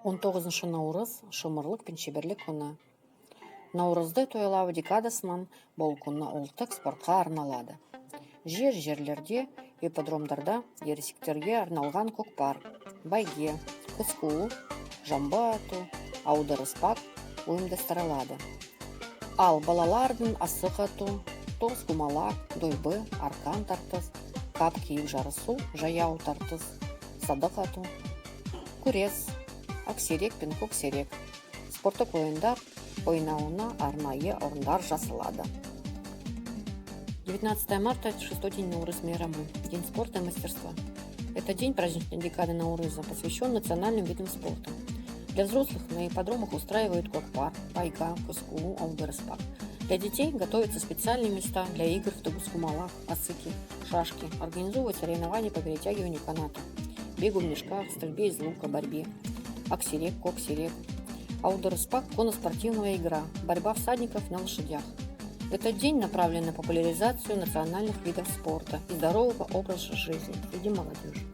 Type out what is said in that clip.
19 наурыз шымырлык пен шеберлик күні. Наурызды тойлау декадасынан бұл күні ұлттық спортқа арналады. Жерлерде, ипподромдарда ересектерге арналған көкпар, бәйге, қыз қуу, жамбы ату, аударыспақ ұйымдастырылады. Ал балалардың асық ату, тоғызқұмалақ, дойбы, арқан тартыс, қап киіп жарысу, жаяу тартыс, садық ату, күрес, ақсерек пен көксерек, спорттық ойындар ойнауына арнайы орындар жасалады. 19 марта – это 6-й день Наурыз мейрамы, День спорта и мастерства. Это день праздничной декады Наурыза, посвящен национальным видам спорта. Для взрослых на ипподромах устраивают көкпар, байга, қыз қуу, аударыспақ. Для детей готовятся специальные места для игр в тоғызқұмалақ, асыки, шашки, организовывают соревнования по перетягиванию каната, бегу в мешках, стрельбе из лука, борьбе, ақсерек, көксерек. Аударыспақ – конно-спортивная игра, борьба всадников на лошадях. Этот день направлен на популяризацию национальных видов спорта и здорового образа жизни среди молодежи.